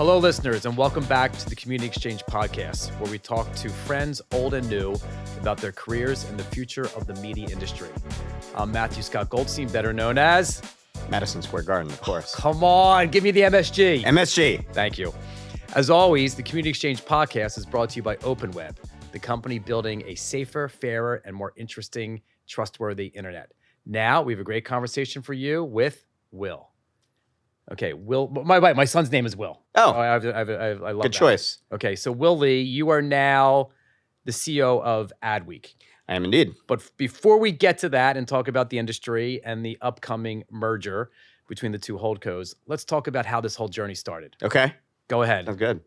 Hello, listeners, and welcome back to the Community Exchange podcast, where we talk to friends old and new about their careers and the future of the media industry. I'm Matthew Scott Goldstein, better known as Madison Square Garden, of course. Come on, give me the MSG. MSG. Thank you. As always, the Community Exchange podcast is brought to you by OpenWeb, the company building a safer, fairer, and more interesting, trustworthy internet. Now, we have a great conversation for you with Will. Okay, Will. My son's name is Will. Oh, I love that. good choice. Okay, so Will Lee, you are now the CEO of Adweek. I am indeed. But before we get to that and talk about the industry and the upcoming merger between the two holdcos, let's talk about how this whole journey started. Okay, Go ahead. sounds good.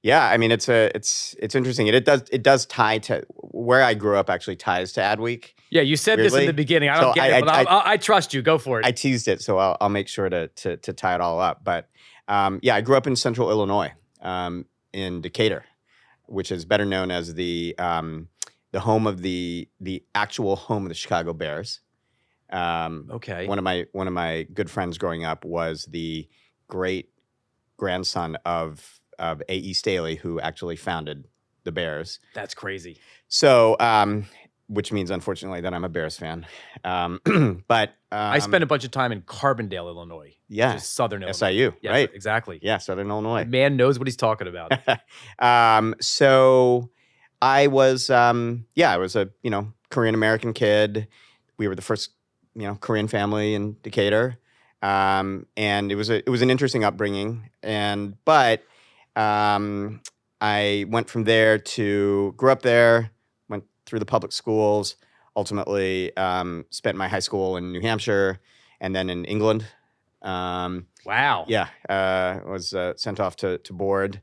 Yeah, I mean it's interesting. It does tie to where I grew up. Actually, ties to Adweek. Yeah, you said this in Weirdly. the beginning. I don't So get it, but I trust you. Go for it. I teased it, so I'll make sure to tie it all up. But yeah, I grew up in Central Illinois, in Decatur, which is better known as the home of the actual home of the Chicago Bears. Okay. One of my good friends growing up was the great grandson of A.E. Staley, who actually founded the Bears. That's crazy. So, which means, unfortunately, that I'm a Bears fan. But I spent a bunch of time in Carbondale, Illinois. yeah, Which is Southern Illinois. SIU, Yes, right? exactly. Yeah, Southern Illinois. The man knows what he's talking about. So I was, I was a Korean American kid. We were the first Korean family in Decatur, and it was an interesting upbringing. But I went from there grew up there, went through the public schools, ultimately spent my high school in New Hampshire and then in England. Wow. Yeah, was sent off to board.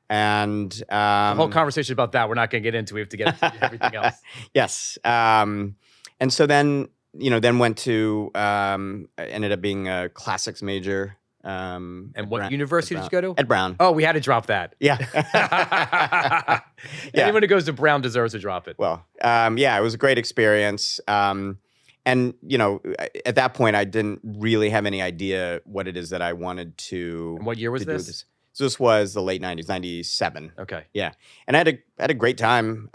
And The whole conversation about that, we're not going to get into. We have to get into everything else. Yes. And so then went to, ended up being a classics major. And what university did you go to? At Brown. Oh, we had to drop that. Yeah. Anyone who goes to Brown deserves to drop it. Well, it was a great experience. And, at that point, I didn't really have any idea what it is that I wanted to. And what year was to do with this? So this was the late 90s, 97. Okay. Yeah. And I had a great time.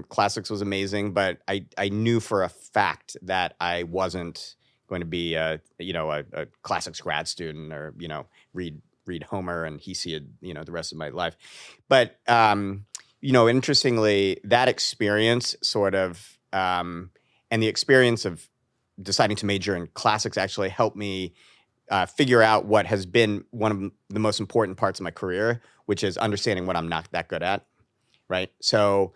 Classics was amazing, but I knew for a fact that I wasn't going to be a classics grad student or, read Homer and Hesiod, the rest of my life. But, interestingly, that experience sort of, and the experience of deciding to major in classics actually helped me figure out what has been one of the most important parts of my career, which is understanding what I'm not that good at, right? So,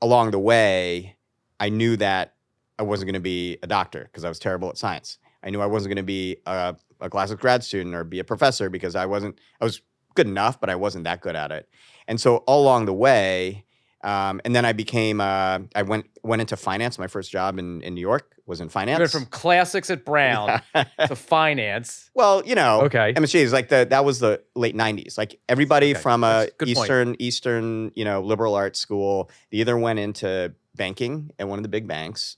along the way, I knew that I wasn't going to be a doctor because I was terrible at science. I knew I wasn't going to be a classics grad student or be a professor because I was good enough, but I wasn't that good at it. And so all along the way, and then I became, I went into finance. My first job in New York was in finance. You went from classics at Brown to finance. Well, Okay. MSG is like that was the late 90s. Like everybody from That's a good point. Eastern, liberal arts school, they either went into banking at one of the big banks,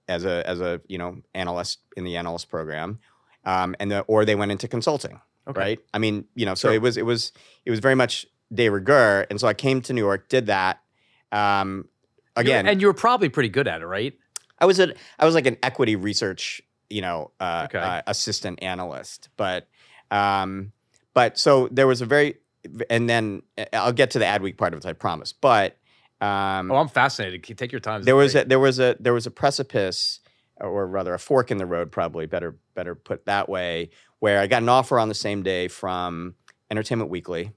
as a analyst in the analyst program, or they went into consulting. Okay. Right. I mean, so Sure. it was very much de rigueur. And so I came to New York, did that. Again, And you were probably pretty good at it, right? I was like an equity research, assistant analyst, but so there was and then I'll get to the Adweek part of it, I promise. But I'm fascinated. Take your time. there was a precipice, or rather a fork in the road, probably better put that way, where I got an offer on the same day from Entertainment Weekly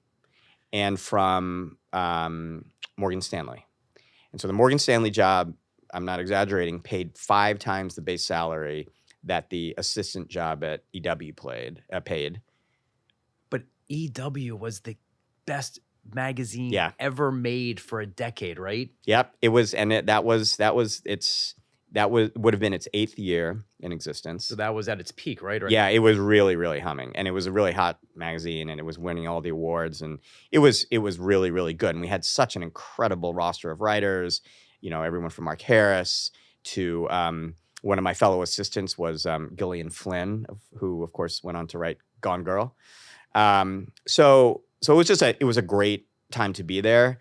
and from Morgan Stanley. And so the Morgan Stanley job, I'm not exaggerating, paid 5 times the base salary that the assistant job at EW paid. But EW was the best magazine Yeah. ever made for a decade, right? Yep, it was, and that would have been its 8th year in existence. So that was at its peak, right? Yeah, it was really, really humming, and it was a really hot magazine, and it was winning all the awards, and it was really, really good. And we had such an incredible roster of writers, everyone from Mark Harris to one of my fellow assistants was Gillian Flynn, who of course went on to write Gone Girl. So so it was a great time to be there.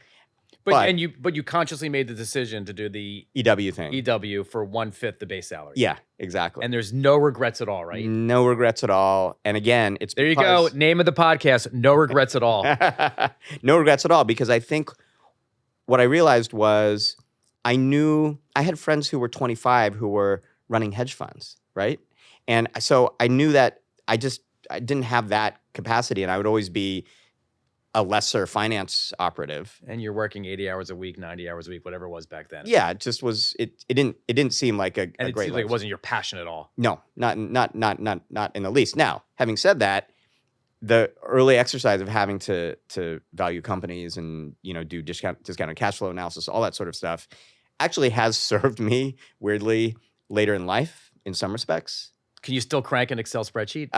But you consciously made the decision to do the EW thing. EW for 1/5 the base salary. Yeah, exactly. And there's no regrets at all, right? No regrets at all. And again, it's there you go. Name of the podcast, No Regrets at All. No regrets at all, because I think what I realized was I had friends who were 25 who were running hedge funds, right? And so I knew that I didn't have that capacity, and I would always be a lesser finance operative. And you're working 80 hours a week, 90 hours a week, whatever it was back then. Yeah, it just was. It didn't seem like a and it great. Seemed like it wasn't your passion at all. No, not in the least. Now, having said that, the early exercise of having to value companies and do discounted cash flow analysis, all that sort of stuff, actually has served me weirdly later in life in some respects. Can you still crank an Excel spreadsheet?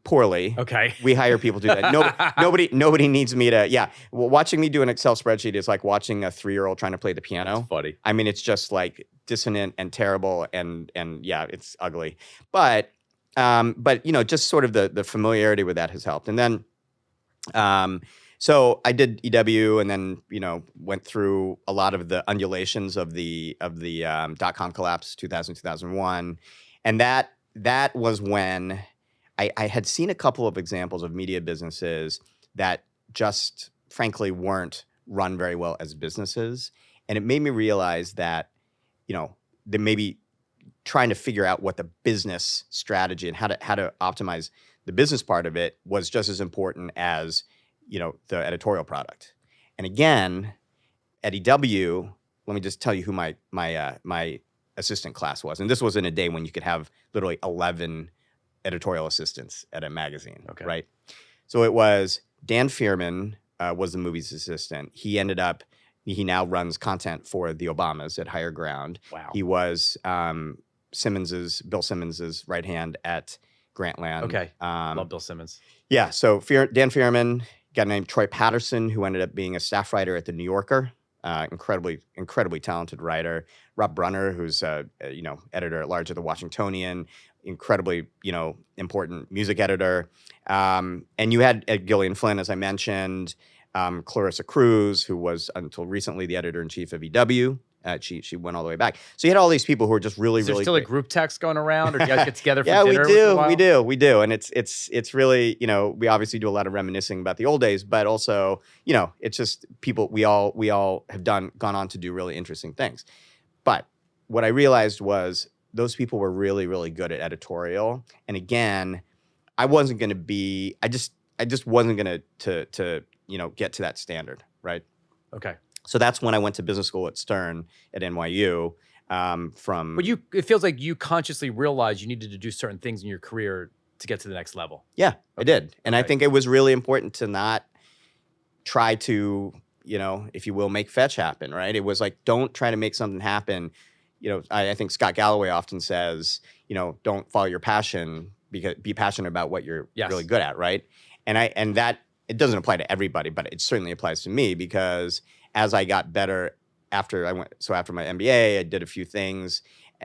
Poorly. Okay. We hire people to do that. Nobody needs me to. Yeah. Well, watching me do an Excel spreadsheet is like watching a 3-year-old trying to play the piano. That's funny. I mean, it's just like dissonant and terrible, and yeah, it's ugly. But just sort of the familiarity with that has helped. And then, so I did EW, and then went through a lot of the undulations of the .com collapse, 2000, 2001, and that was when I had seen a couple of examples of media businesses that just frankly weren't run very well as businesses. And it made me realize that, they maybe trying to figure out what the business strategy and how to optimize the business part of it was just as important as, the editorial product. And again, at EW, let me just tell you who my assistant class was. And this was in a day when you could have literally 11 editorial assistants at a magazine, right? So it was Dan Fierman was the movie's assistant. He now runs content for the Obamas at Higher Ground. Wow. He was Bill Simmons's right hand at Grantland. Okay, love Bill Simmons. Yeah, so Dan Fierman, a guy named Troy Patterson, who ended up being a staff writer at The New Yorker. Incredibly talented writer. Rob Brunner, who's editor at large at the Washingtonian, incredibly important music editor. And you had Gillian Flynn, as I mentioned, Clarissa Cruz, who was until recently the editor in chief of EW. She went all the way back. So you had all these people who were just really, Is there really still great. a group text going around, or do you guys get together for yeah, dinner? we do, and it's really we obviously do a lot of reminiscing about the old days, but also it's just people we all have gone on to do really interesting things. But what I realized was those people were really, really good at editorial, and again, I wasn't going to be. I just wasn't going to get to that standard, right? Okay. So that's when I went to business school at Stern at NYU. But it feels like you consciously realized you needed to do certain things in your career to get to the next level. Yeah, I did. And I think it was really important to not try to, if you will, make fetch happen, right? It was like, don't try to make something happen. I think Scott Galloway often says, don't follow your passion, because be passionate about what you're really good at, right? And that, it doesn't apply to everybody, but it certainly applies to me, because as I got better after my MBA, I did a few things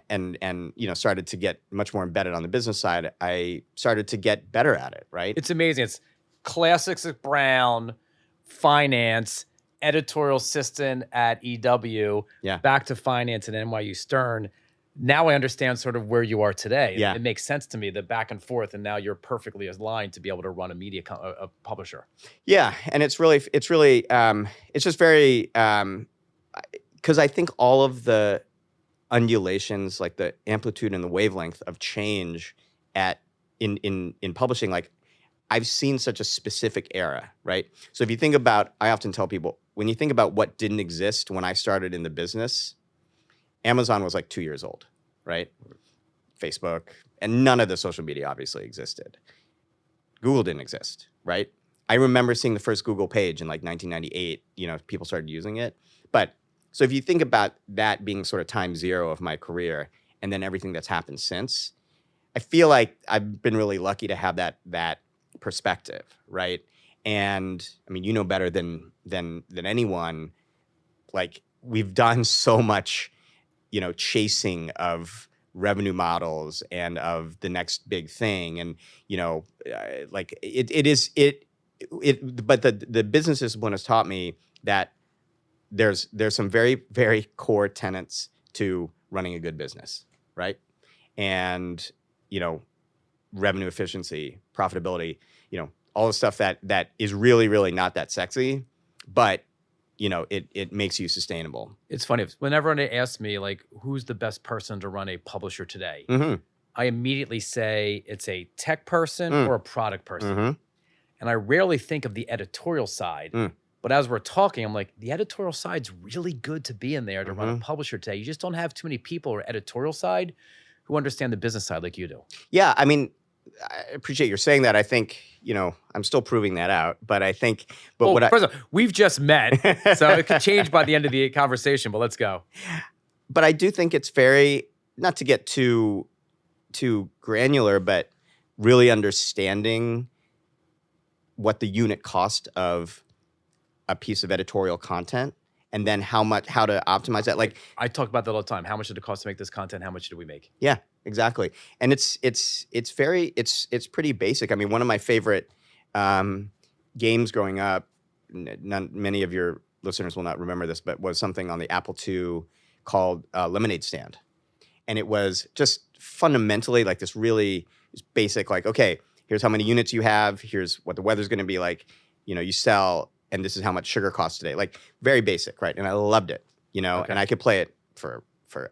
and started to get much more embedded on the business side. I started to get better at it, right? It's amazing. It's classics at Brown, finance, editorial assistant at EW, back to finance at NYU Stern. Now I understand sort of where you are today. Yeah. It makes sense to me, the back and forth, and now you're perfectly aligned to be able to run a publisher. Yeah, and it's just very, because I think all of the undulations, like the amplitude and the wavelength of change in publishing, like I've seen such a specific era, right? So if you think about, I often tell people, when you think about what didn't exist when I started in the business, Amazon was like 2 years old, right? Facebook, and none of the social media obviously existed. Google didn't exist, right? I remember seeing the first Google page in like 1998, people started using it. But so if you think about that being sort of time zero of my career, and then everything that's happened since, I feel like I've been really lucky to have that perspective, right? And I mean, better than anyone, like we've done so much chasing of revenue models and of the next big thing. And, like but the business discipline has taught me that there's some very, very core tenets to running a good business, right? And, revenue efficiency, profitability, all the stuff that is really, really not that sexy, but it makes you sustainable. It's funny. Whenever they ask me, like, who's the best person to run a publisher today, Mm-hmm. I immediately say it's a tech person or a product person. Mm-hmm. And I rarely think of the editorial side. But as we're talking, I'm like, the editorial side's really good to be in there to run a publisher today. You just don't have too many people or editorial side who understand the business side like you do. Yeah, I mean, I appreciate you saying that. I think, I'm still proving that out, but I think, first of all, we've just met, so it could change by the end of the conversation, but let's go. But I do think it's very, not to get too granular, but really understanding what the unit cost of a piece of editorial content, and then how to optimize that. Like, I talk about that all the time. How much did it cost to make this content? How much did we make? Yeah, exactly. And it's pretty basic. I mean, one of my favorite games growing up, many of your listeners will not remember this, but was something on the Apple II called Lemonade Stand. And it was just fundamentally like this really basic, like, okay, here's how many units you have, here's what the weather's going to be like, you sell, and this is how much sugar costs today. Like, very basic, right? And I loved it, Okay. and I could play it for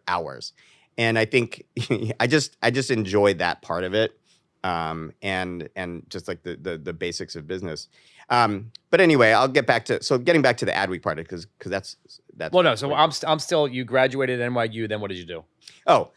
hours. And I think I just enjoyed that part of it, and just like the basics of business. But anyway, I'll get back to getting back to the Adweek part, because that's. Well, no. So I'm still. You graduated at NYU. Then what did you do? Oh,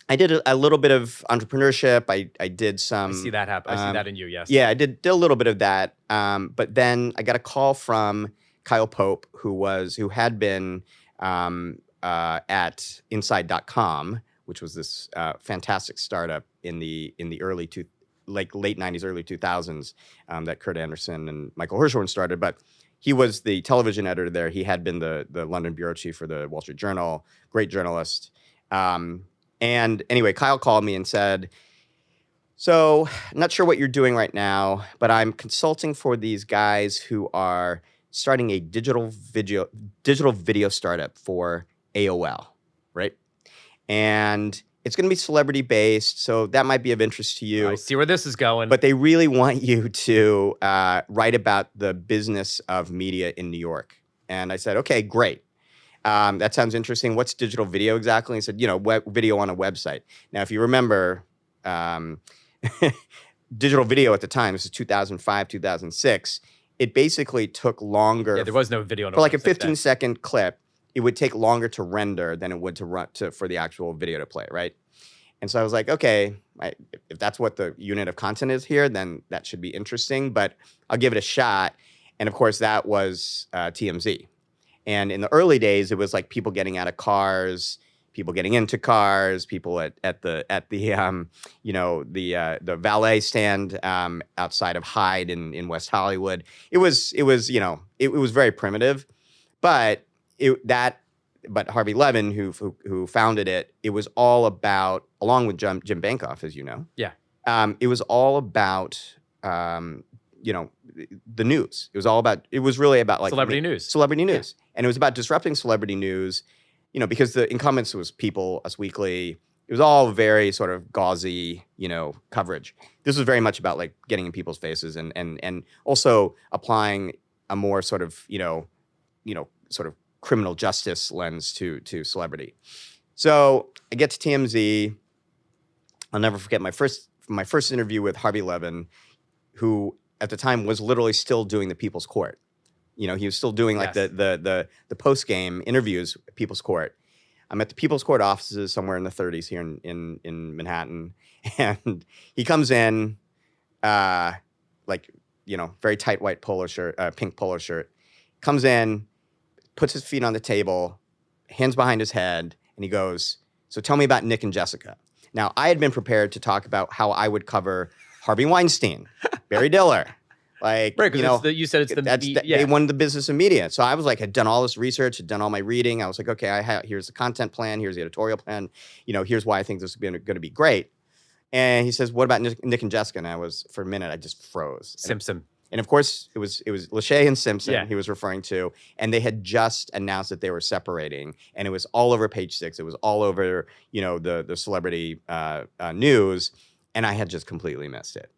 I did a little bit of entrepreneurship. I did some. I see that happen. I see that in you. Yes. Yeah, I did a little bit of that. But then I got a call from Kyle Pope, who had been at Inside.com, which was this fantastic startup in the late 90s, early 2000s that Kurt Anderson and Michael Hirschhorn started. But he was the television editor there. He had been the London bureau chief for the Wall Street Journal, great journalist. And anyway, Kyle called me and said, so I'm not sure what you're doing right now, but I'm consulting for these guys who are starting a digital video startup for AOL, right? And it's going to be celebrity based, so that might be of interest to you. I see where this is going. But they really want you to write about the business of media in New York. And I said, okay, great. That sounds interesting. What's digital video exactly? He said, video on a website. Now, if you remember, digital video at the time, this is 2005, 2006, it basically took longer. Yeah, there was no video on a for like a website 15-second clip. It would take longer to render than it would for the actual video to play, right? And so I was like, okay, if that's what the unit of content is here, then that should be interesting, but I'll give it a shot. And of course, that was TMZ. And in the early days, it was like people getting out of cars, people getting into cars, people at the valet stand outside of Hyde in West Hollywood. It was very primitive, but Harvey Levin, who founded it, it was all about, along with Jim Bankoff, as you know. Yeah. It was all about the news. It was really about like celebrity news. Celebrity news. Yeah. And it was about disrupting celebrity news, because the incumbents was People, Us Weekly. It was all very sort of gauzy, coverage. This was very much about like getting in people's faces and also applying a more sort of, sort of criminal justice lens to celebrity. So I get to TMZ. I'll never forget my first interview with Harvey Levin, who at the time was literally still doing the People's Court. He was still doing like the post game interviews at People's Court. I'm at the People's Court offices somewhere in the 30s here in Manhattan, and he comes in, very tight white polo shirt, pink polo shirt. Comes in, puts his feet on the table, hands behind his head, and he goes, "So tell me about Nick and Jessica." Now, I had been prepared to talk about how I would cover Harvey Weinstein, Barry Diller. Like, right, because you said it's they won the business of media. So I was like, had done all this research, had done all my reading. I was like, okay, here's the content plan, here's the editorial plan. Here's why I think this is going to be great. And he says, "What about Nick and Jessica?" And for a minute, I just froze. Simpson. And of course, it was Lachey and Simpson Yeah. he was referring to, and they had just announced that they were separating, and it was all over Page Six. It was all over, the celebrity news, and I had just completely missed it.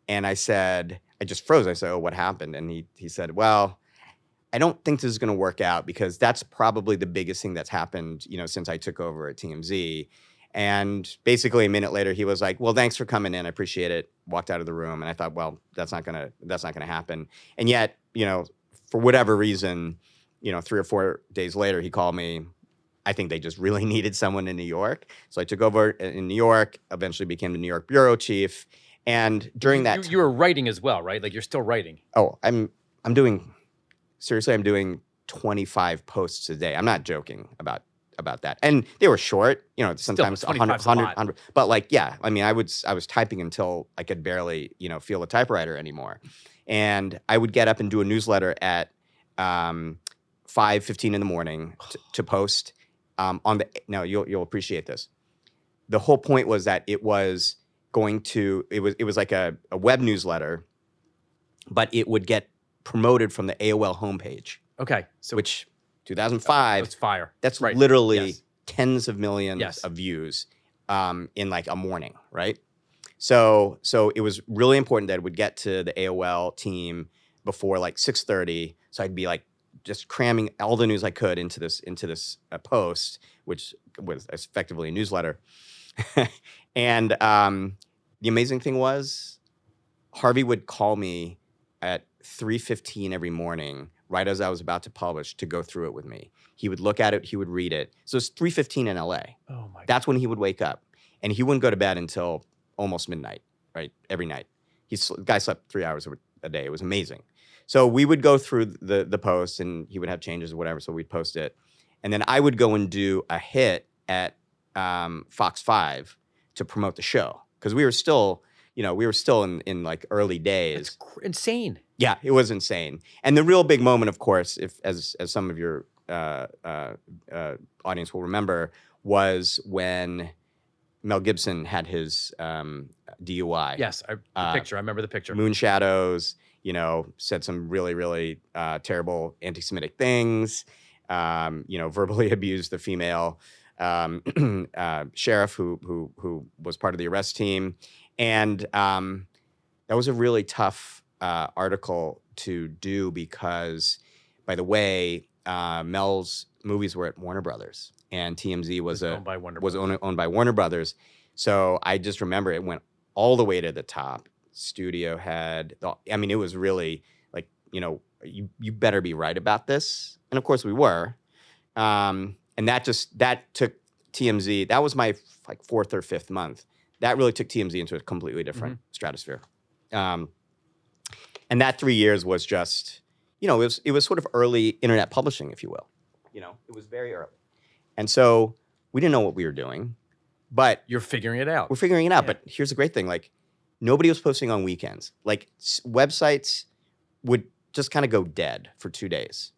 And I just froze. I said, "Oh, what happened?" And he said, "Well, I don't think this is going to work out because that's probably the biggest thing that's happened, since I took over at TMZ." And basically a minute later, he was like, "Well, thanks for coming in. I appreciate it." Walked out of the room, and I thought, well, that's not gonna happen. And yet, for whatever reason, 3 or 4 days later, he called me. I think they just really needed someone in New York, so I took over in New York. Eventually, became the New York bureau chief. And during that, you were writing as well, right? Like you're still writing. Oh, I'm doing 25 posts a day. I'm not joking about that. And they were short, sometimes Still, 100, but I was typing until I could barely, feel a typewriter anymore. And I would get up and do a newsletter at 5:15 in the morning to post now you'll appreciate this. The whole point was that it was like a web newsletter, but it would get promoted from the AOL homepage. Okay. So which 2005, that's fire. That's right. literally tens of millions of views in like a morning, right? So it was really important that it would get to the AOL team before like 6:30. So I'd be like just cramming all the news I could into this post, which was effectively a newsletter. And the amazing thing was, Harvey would call me at 3:15 every morning, right as I was about to publish, to go through it with me. He would look at it, he would read it. So it's 3:15 in LA. Oh my God. That's when he would wake up, and he wouldn't go to bed until almost midnight, right? Every night. The guy slept 3 hours a day. It was amazing. So we would go through the posts, and he would have changes or whatever. So we'd post it, and then I would go and do a hit at Fox 5 to promote the show, because we were still in like early days. That's insane. Yeah, it was insane. And the real big moment, of course, as some of your audience will remember, was when Mel Gibson had his DUI. Yes, the picture. I remember the picture. Moon Shadows, said some really, really terrible anti-Semitic things, verbally abused the female sheriff who was part of the arrest team. And that was a really tough article to do because, by the way, Mel's movies were at Warner Brothers, and TMZ was owned by Warner Brothers. So I just remember it went all the way to the top. Studio had, it was really like, you better be right about this. And of course we were. And that took TMZ. That was my like 4th or 5th month. That really took TMZ into a completely different stratosphere. And that 3 years was just, it was sort of early internet publishing, if you will. It was very early. And so we didn't know what we were doing, but you're figuring it out. We're figuring it out. Yeah. But here's the great thing. Like, nobody was posting on weekends. Like, websites would just kind of go dead for 2 days.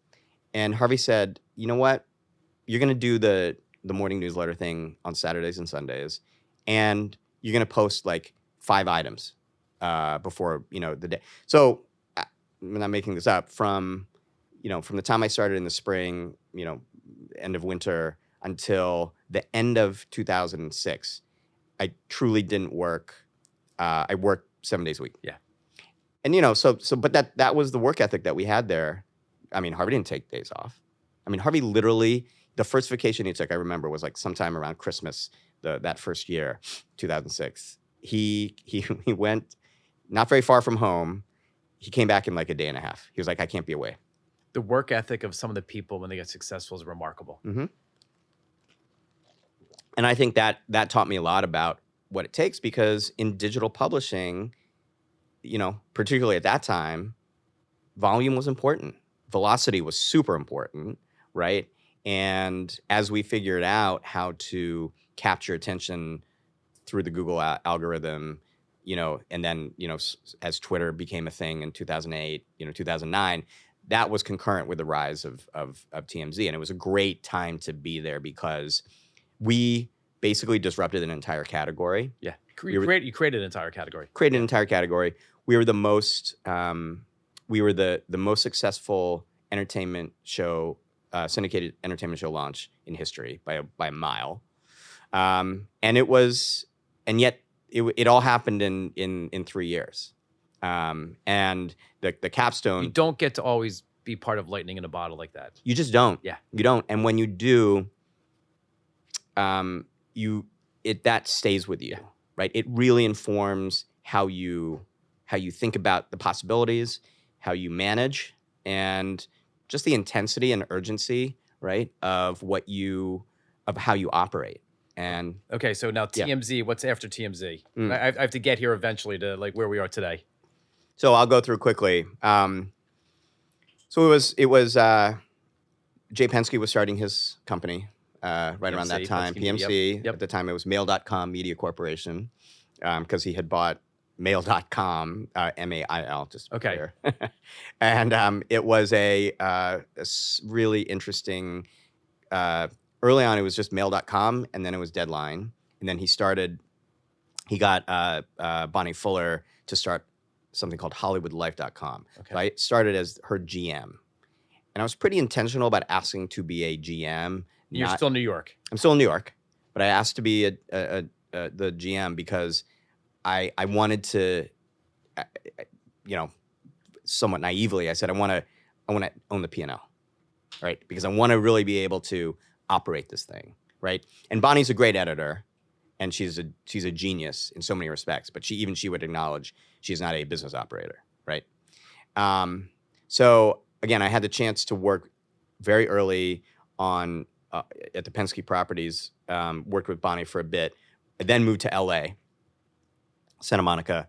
And Harvey said, "You know what? You're going to do the morning newsletter thing on Saturdays and Sundays, and you're going to post like 5 items before, the day." So I'm not making this up. From the time I started in the spring, end of winter, until the end of 2006, I truly didn't work. I worked 7 days a week. Yeah. And, but that was the work ethic that we had there. Harvey didn't take days off. Harvey literally, the first vacation he took, I remember, was like sometime around Christmas, that first year, 2006. He went not very far from home. He came back in like a day and a half. He was like, "I can't be away." The work ethic of some of the people when they get successful is remarkable. Mm-hmm. And I think that taught me a lot about what it takes, because in digital publishing, particularly at that time, volume was important. Velocity was super important, right? And as we figured out how to capture attention through the Google algorithm, and then, as Twitter became a thing in 2008, 2009, that was concurrent with the rise of TMZ. And it was a great time to be there, because we basically disrupted an entire category. Yeah. You created an entire category. Created an entire category. We were the most successful entertainment show, syndicated entertainment show launch in history by a mile. And yet it all happened in 3 years. And the capstone. You don't get to always be part of lightning in a bottle like that. You just don't. Yeah. You don't. And when you do, that stays with you, right? It really informs how you think about the possibilities, how you manage, and just the intensity and urgency, right, of how you operate. And okay, so now TMZ, what's after TMZ? I have to get here eventually to like where we are today. So I'll go through quickly. So it was Jay Penske was starting his company right around that time. PMC. Yep. At the time, it was Mail.com Media Corporation because he had bought Mail.com, MAIL, just to be clear. And it was a really interesting. Early on, it was just Mail.com, and then it was Deadline, and then he got Bonnie Fuller to start something called HollywoodLife.com. Okay. So I started as her GM. And I was pretty intentional about asking to be a GM. You're still in New York. I'm still in New York, but I asked to be the GM because I wanted to, somewhat naively, I said I want to own the P&L, right? Because I want to really be able to operate this thing, right? And Bonnie's a great editor, and she's a genius in so many respects, but she would acknowledge she's not a business operator, right? So again, I had the chance to work very early on at the Penske properties, worked with Bonnie for a bit. I then moved to LA, Santa Monica,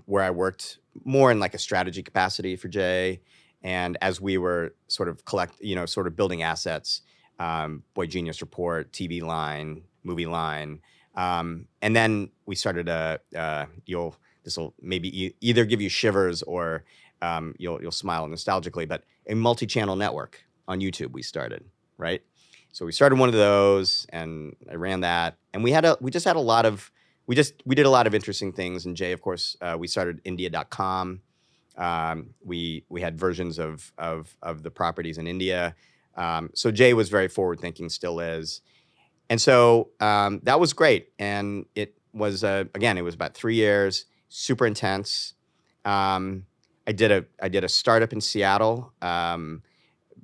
where I worked more in like a strategy capacity for Jay. And as we were sort of building assets, Boy Genius Report, TV Line, Movie Line. And then we started this will maybe either give you shivers or you'll smile nostalgically, but a multi-channel network on YouTube we started, right? So we started one of those, and I ran that, and we did a lot of interesting things. And Jay, of course, we started India.com. We had versions of the properties in India. So Jay was very forward thinking, still is. And so that was great. And it was, again, it was about 3 years, super intense. I did a startup in Seattle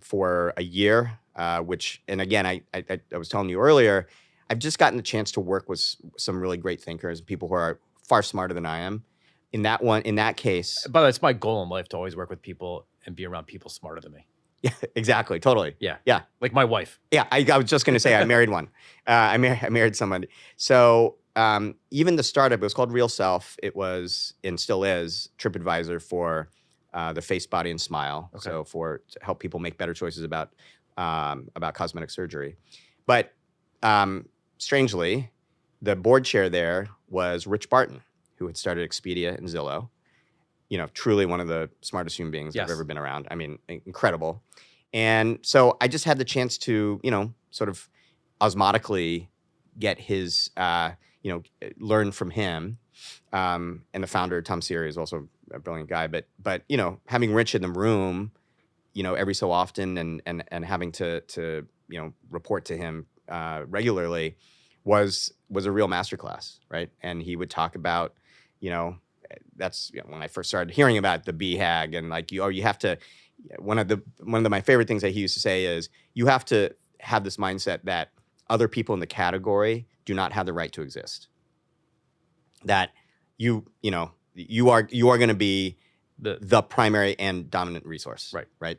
for a year, and again, I was telling you earlier, I've just gotten the chance to work with some really great thinkers, people who are far smarter than I am. In that case. By the way, it's my goal in life to always work with people and be around people smarter than me. Yeah, exactly. Totally. Yeah. Yeah. Like my wife. Yeah. I was just going to say I married one. I married someone. So even the startup, it was called Real Self. It was, and still is, TripAdvisor for the face, body, and smile. Okay. So to help people make better choices about cosmetic surgery. But strangely, the board chair there was Rich Barton, who had started Expedia and Zillow. Truly one of the smartest human beings I've ever been around. I mean, incredible. And so I just had the chance to, sort of osmotically get his, learn from him. And the founder, Tom Seary, is also a brilliant guy. But having Rich in the room, every so often and having to report to him regularly was a real masterclass, right? And he would talk about, that's when I first started hearing about the BHAG and like you have to. One of my favorite things that he used to say is you have to have this mindset that other people in the category do not have the right to exist. That you are going to be the primary and dominant resource, right?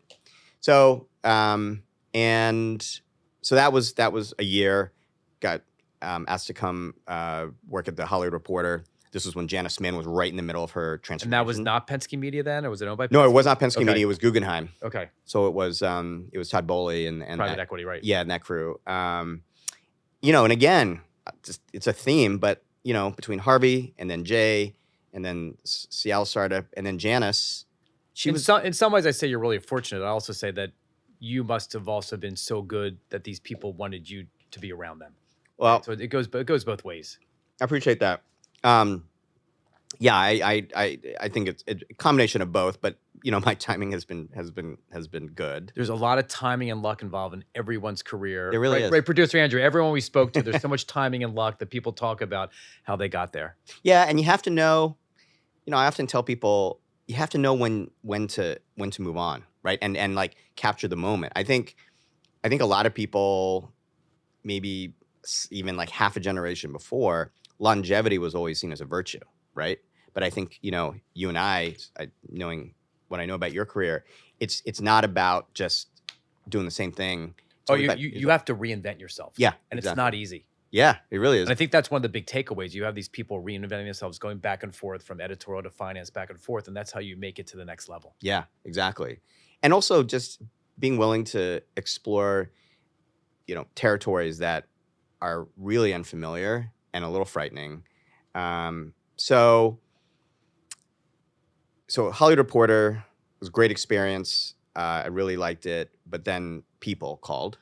So and so that was a year. Got asked to come work at the Hollywood Reporter. This was when Janice Mann was right in the middle of her transformation. And that was not Penske Media then, or was it owned by Penske? No, it was not Penske Media. It was Guggenheim. Okay. So it was Todd Bowley and private equity, right? Yeah, and that crew. And again, it's a theme, but between Harvey and then Jay and then Seattle startup and then Janice, in some ways I say you're really fortunate. I also say that you must have also been so good that these people wanted you to be around them. Well, So it goes both ways. I appreciate that. Yeah, I think it's a combination of both, but my timing has been good. There's a lot of timing and luck involved in everyone's career. There really Right, is. right, producer Andrew, everyone we spoke to, there's so much timing and luck that people talk about how they got there. Yeah, and you have to know. I often tell people you have to know when to move on, right? And like capture the moment. I think a lot of people, maybe even like half a generation before, longevity was always seen as a virtue, right? But I think you and I knowing what I know about your career, it's not about just doing the same thing. It's Oh, always you have to reinvent yourself. Yeah, and exactly. It's not easy. Yeah, it really is. And I think that's one of the big takeaways. You have these people reinventing themselves, going back and forth from editorial to finance, back and forth, and that's how you make it to the next level. Yeah, exactly. And also just being willing to explore, territories that are really unfamiliar and a little frightening. So Hollywood Reporter was a great experience. I really liked it, but then people called,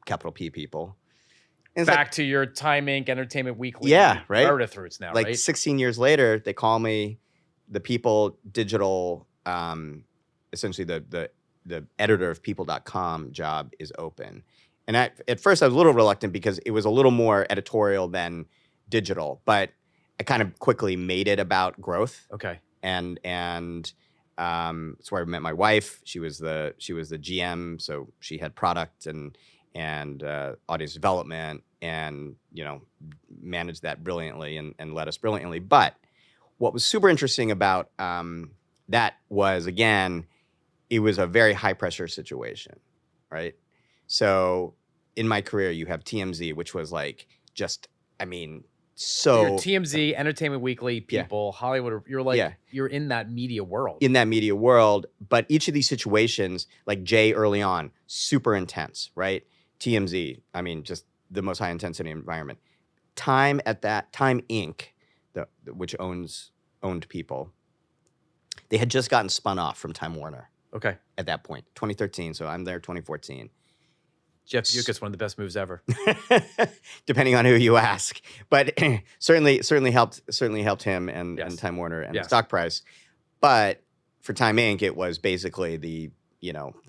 capital P people. And it's Back to your Time Inc. Entertainment Weekly. Yeah, right? Meredith roots now, like right? 16 years later, they call me, the People digital, essentially the editor of people.com job is open. And at first I was a little reluctant because it was a little more editorial than digital, but I kind of quickly made it about growth. Okay. And it's where I met my wife. She was the GM, so she had product and audience development, and managed that brilliantly and led us brilliantly. But what was super interesting about that was, again, it was a very high pressure situation, right? So in my career, you have TMZ, which was like just, so Your TMZ, Entertainment Weekly, People, Hollywood. You're like you're in that media world. In that media world, but each of these situations, like Jay early on, super intense, right? TMZ, just the most high intensity environment. Time Inc., which owned People, they had just gotten spun off from Time Warner. Okay. At that point, 2013. So I'm there 2014. Jeff Bewkes, one of the best moves ever. Depending on who you ask, but certainly helped him and Time Warner and the stock price. But for Time Inc., it was basically the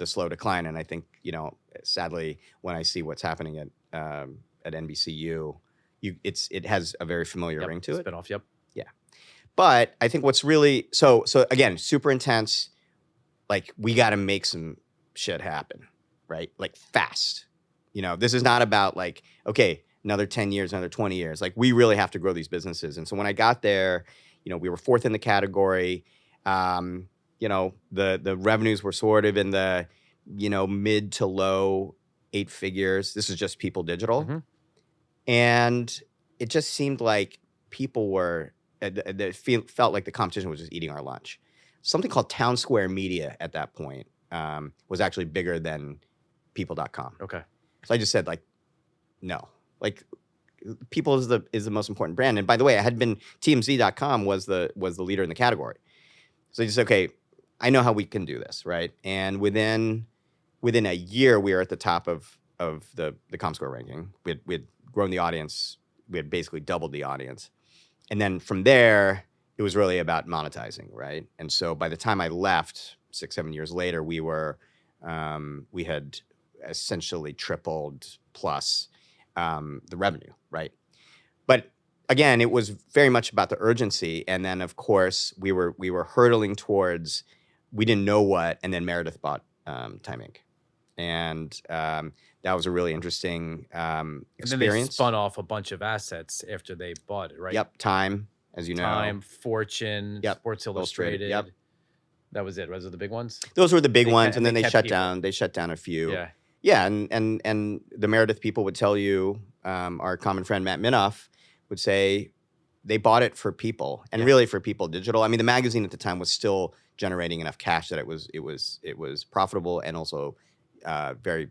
slow decline. And I think sadly, when I see what's happening at NBCU, it has a very familiar ring to it. Spinoff. Yep. Yeah. But I think what's really so again, super intense. Like, we got to make some shit happen, right? Like, fast. This is not about like, okay, another 10 years, another 20 years. Like, we really have to grow these businesses. And so when I got there, we were fourth in the category. The revenues were sort of in the, mid to low 8 figures. This is just People Digital. Mm-hmm. And it just seemed like people were, felt like the competition was just eating our lunch. Something called Town Square Media at that point was actually bigger than people.com. Okay. So I just said, like, no. Like, People is the most important brand. And by the way, TMZ.com was the leader in the category. So I just said, okay, I know how we can do this, right? And within a year, we were at the top of the ComScore ranking. We had grown the audience. We had basically doubled the audience. And then from there, it was really about monetizing, right? And so by the time I left, 6-7 years later, we had essentially tripled plus the revenue, right? But again, it was very much about the urgency. And then, of course, we were hurtling towards, we didn't know what, and then Meredith bought Time Inc. And that was a really interesting experience. And then they spun off a bunch of assets after they bought it, right? Yep, Time, as you know. Time, Fortune, Sports Illustrated. Yep. That was it. Those are the big ones? Those were the big ones, and then they shut down. They shut down a few. Yeah. Yeah, and the Meredith people would tell you, our common friend Matt Minoff would say they bought it for People, and really for People Digital. The magazine at the time was still generating enough cash that it was profitable and also very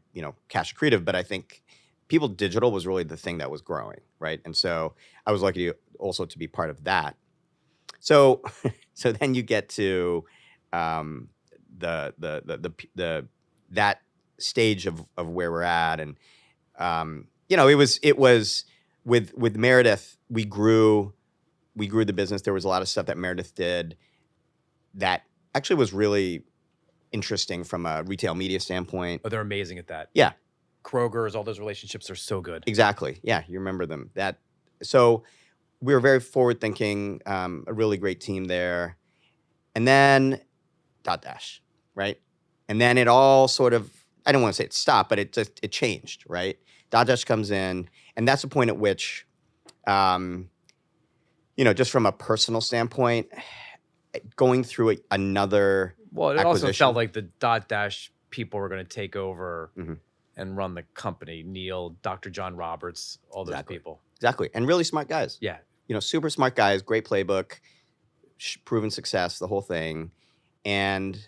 cash accretive. But I think People Digital was really the thing that was growing, right? And so I was lucky also to be part of that. So then you get to that stage of where we're at, and it was with Meredith, we grew the business. There was a lot of stuff that Meredith did that actually was really interesting from a retail media standpoint. Oh, they're amazing at that. Yeah, Kroger's, all those relationships are so good. exactly. Yeah, you remember them. So we were very forward thinking, a really great team there. And then Dotdash, right? And then it all sort of, I don't want to say it stopped, but it changed, right? Dotdash comes in, and that's the point at which, just from a personal standpoint, going through another Well, it acquisition. also felt like the Dotdash people were going to take over Mhm. and run the company. Neil, Dr. John Roberts, all those people. Exactly. And really smart guys. Yeah. Super smart guys, great playbook, proven success, the whole thing. And,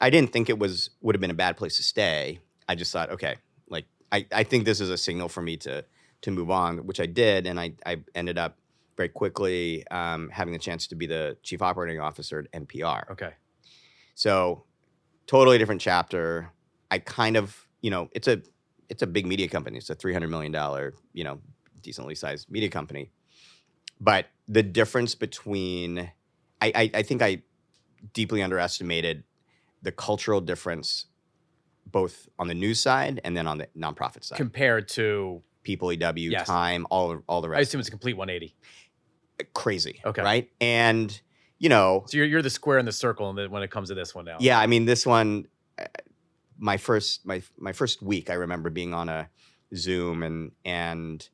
I didn't think it would have been a bad place to stay. I just thought, okay, like, I think this is a signal for me to move on, which I did. And I ended up very quickly having the chance to be the chief operating officer at NPR. Okay. So totally different chapter. I kind of, it's a big media company. It's a $300 million, decently sized media company. But the difference between, I think I deeply underestimated the cultural difference, both on the news side and then on the nonprofit side. Compared to People, EW, Yes. Time, all the rest. I assume it's a complete 180. Crazy. Okay. Right? And, So you're the square in the circle when it comes to this one now. yeah, I mean, this one, my first week, I remember being on a Zoom and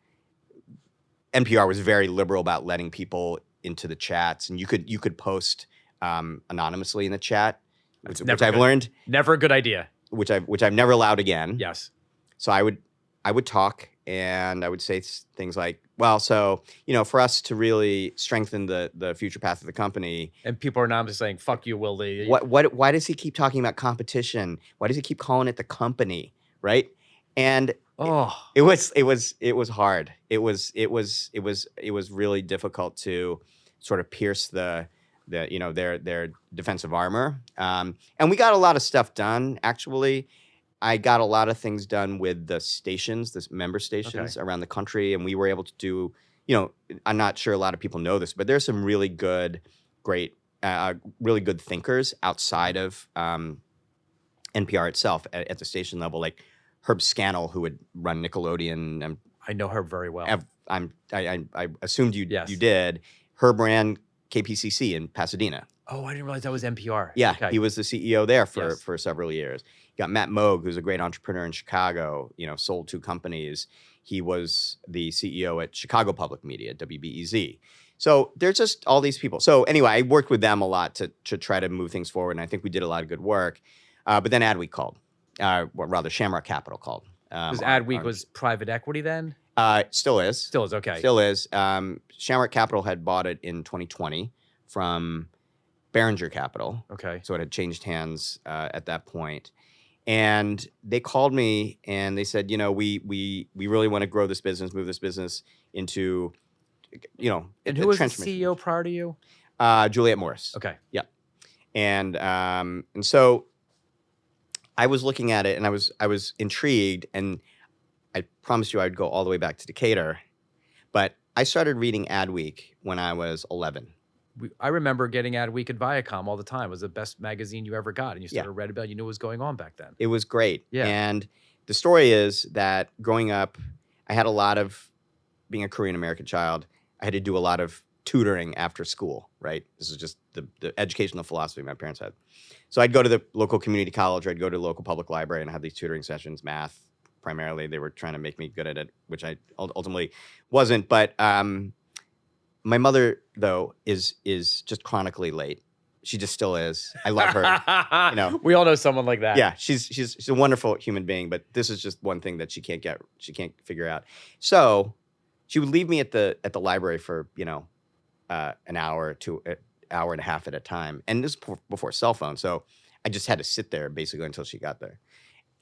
NPR was very liberal about letting people into the chats, and you could post anonymously in the chat, which I've learned. Never a good idea. Which I've never allowed again. Yes. So I would talk, and I would say things like, well, so, for us to really strengthen the future path of the company. And people are now just saying, fuck you, Will Lee. Why does he keep talking about competition? Why does he keep calling it the company? Right. And it was hard. It was really difficult to sort of pierce their defensive armor. And we got a lot of stuff done, actually. I got a lot of things done with the stations, the member stations around the country, and we were able to do, I'm not sure a lot of people know this, but there's some really good, great, really good thinkers outside of NPR itself at the station level, like Herb Scannell, who would run Nickelodeon. I know Herb very well. I assumed you Yes. you did. Herb ran KPCC in Pasadena. Oh, I didn't realize that was NPR. Yeah, Okay. he was the CEO there Yes. for several years. You got Matt Moog, who's a great entrepreneur in Chicago, sold 2 companies. He was the CEO at Chicago Public Media, WBEZ. So there's just all these people. So anyway, I worked with them a lot to try to move things forward, and I think we did a lot of good work. But then Adweek called, Shamrock Capital called. Because Adweek was private equity then? Still is. Still is, okay. Still is. Shamrock Capital had bought it in 2020 from Behringer Capital. Okay. So it had changed hands at that point. And they called me and they said, we really want to grow this business, move this business into, And who was the CEO prior to you? Juliette Morris. Okay. Yeah. And so I was looking at it and I was intrigued, and I promised you I'd go all the way back to Decatur, but I started reading Adweek when I was 11. I remember getting Adweek at Viacom all the time. It was the best magazine you ever got. And you started read about it. You knew what was going on back then. It was great. Yeah. And the story is that growing up, I had a lot of, being a Korean American child, I had to do a lot of tutoring after school, right? This is just the educational philosophy my parents had. So I'd go to the local community college, or I'd go to the local public library and have these tutoring sessions, math primarily. They were trying to make me good at it, which I ultimately wasn't. But my mother, though, is just chronically late. She just still is. I love her. We all know someone like that. Yeah, she's a wonderful human being, but this is just one thing that she can't figure out. So she would leave me at the library for an hour to an hour and a half at a time, and this is before cell phone. So I just had to sit there basically until she got there.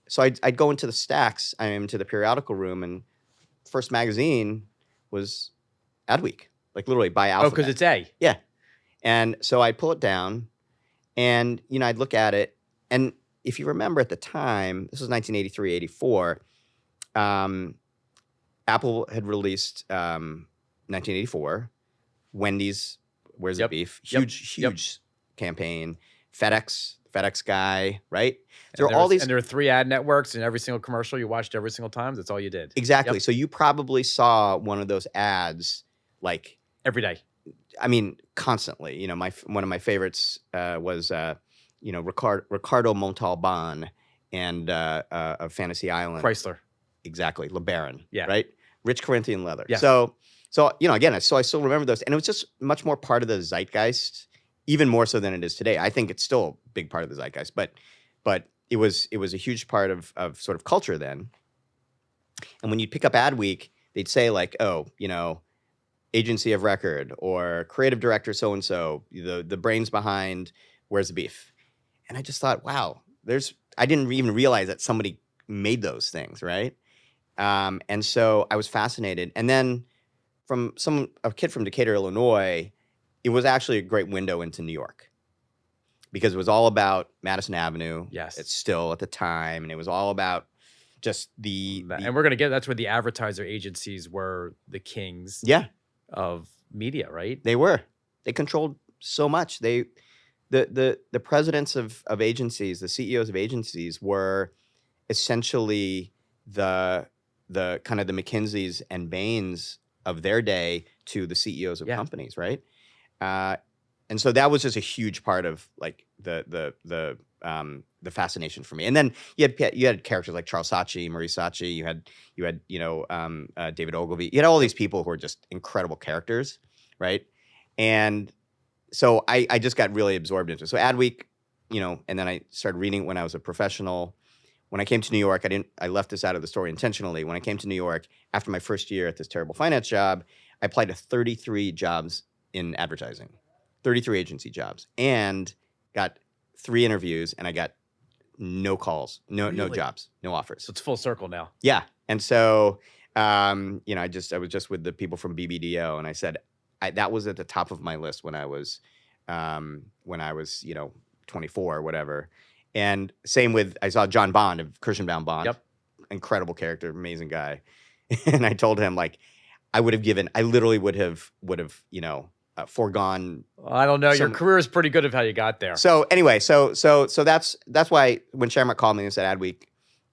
So I'd go into the stacks, into the periodical room, and first magazine was Adweek, like literally by alphabet. Oh, because it's A. Yeah. And so I'd pull it down, and I'd look at it, and if you remember at the time, this was 1983, 84, Apple had released 1984. Wendy's, Where's the Yep. Beef? Yep. Huge campaign. FedEx guy, right? So And there are all these. and there are 3 ad networks, and every single commercial you watched every single time. That's all you did. Exactly. Yep. So you probably saw one of those ads, like, Every day. I mean, constantly. One of my favorites was Ricardo Montalban and of Fantasy Island. Chrysler. Exactly, LeBaron. Yeah. Right. Rich Corinthian leather. Yes. So again, I still remember those, and it was just much more part of the zeitgeist, even more so than it is today. I think it's still a big part of the zeitgeist, but it was a huge part of sort of culture then. And when you'd pick up Adweek, they'd say like, oh, agency of record or creative director so and so, the brains behind Where's the Beef, and I just thought, wow, I didn't even realize that somebody made those things, right? And so I was fascinated. And then from a kid from Decatur, Illinois, it was actually a great window into New York because it was all about Madison Avenue. Yes. It's still at the time. And it was all about just and we're going to that's where the advertiser agencies were the kings of media, right? They controlled so much. The presidents of agencies, the CEOs of agencies were essentially the kind of the McKinseys and Bains of their day to the CEOs of companies, right? And so that was just a huge part of like the fascination for me. And then you had characters like Charles Saatchi, Maurice Saatchi. You had David Ogilvy. You had all these people who were just incredible characters, right? And so I just got really absorbed into it. So Adweek, and then I started reading when I was a professional. When I came to New York, I left this out of the story intentionally. When I came to New York, after my first year at this terrible finance job, I applied to 33 jobs in advertising, 33 agency jobs, and got 3 interviews, and I got no calls, no jobs, no offers. So it's full circle now. Yeah. And so, I was just with the people from BBDO, and I said, that was at the top of my list when I was 24 or whatever. And same with, I saw John Bond of Kirschenbaum Bond. Yep. Incredible character, amazing guy. And I told him like, I literally would have foregone. I don't know. Your career is pretty good of how you got there. So anyway, so that's why when Shamrock called me and said, Adweek,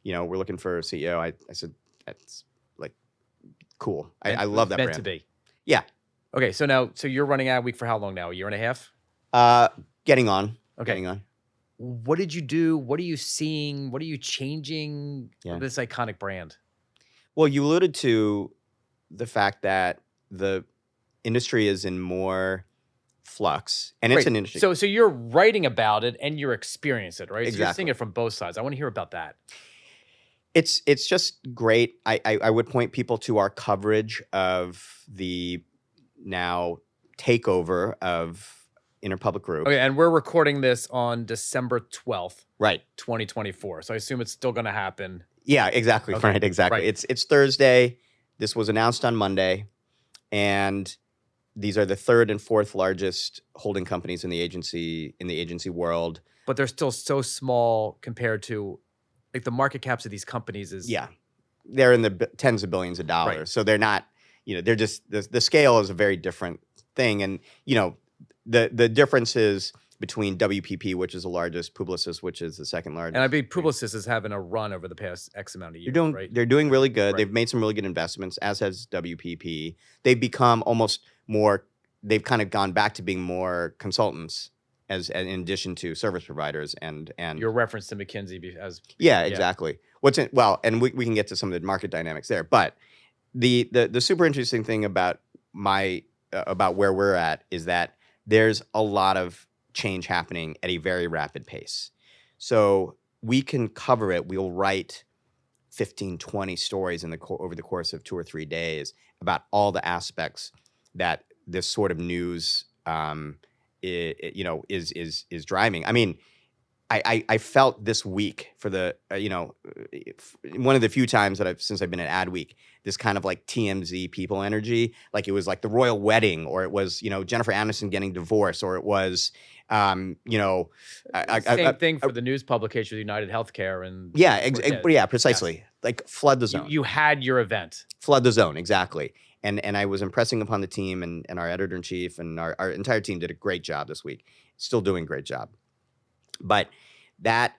we're looking for a CEO. I said, that's like cool. I love that meant brand. to be. Yeah. Okay. So you're running Adweek for how long now? A year and a half? Getting on. Okay. Getting on. What did you do? What are you seeing? What are you changing with this iconic brand? Well, you alluded to the fact that the industry is in more flux, and it's an industry. So you're writing about it and you're experiencing it, right? Exactly. So you're seeing it from both sides. I want to hear about that. It's just great. I would point people to our coverage of the now takeover of Interpublic Group. Okay, and we're recording this on December 12th, right, 2024. So I assume it's still going to happen. Yeah, exactly. Okay. Right, exactly. Right. It's Thursday. This was announced on Monday, and these are the 3rd and 4th largest holding companies in the agency world. But they're still so small compared to, like, the market caps of these companies is they're in the tens of billions of dollars. Right. So they're not, they're just the scale is a very different thing, and the differences between WPP, which is the largest, Publicis, which is the 2nd largest. And I believe Publicis is having a run over the past X amount of years, right? They're doing really good. Right. They've made some really good investments, as has WPP. They've become they've kind of gone back to being more consultants as in addition to service providers and your reference to McKinsey as exactly. And we can get to some of the market dynamics there. But the super interesting thing about where we're at is that there's a lot of change happening at a very rapid pace. So we can cover it. We'll write 15, 20 stories over the course of 2 or 3 days about all the aspects that this sort of news is driving. I mean, I felt this week for the one of the few times that since I've been at Adweek, this kind of like TMZ people energy, like it was like the royal wedding, or it was Jennifer Aniston getting divorced, or it was same thing for the news publication with United Healthcare and precisely. like flood the You zone. you had your event. Flood the zone, exactly. And I was impressing upon the team, and our editor-in-chief and our entire team did a great job this week. Still doing a great job. But that,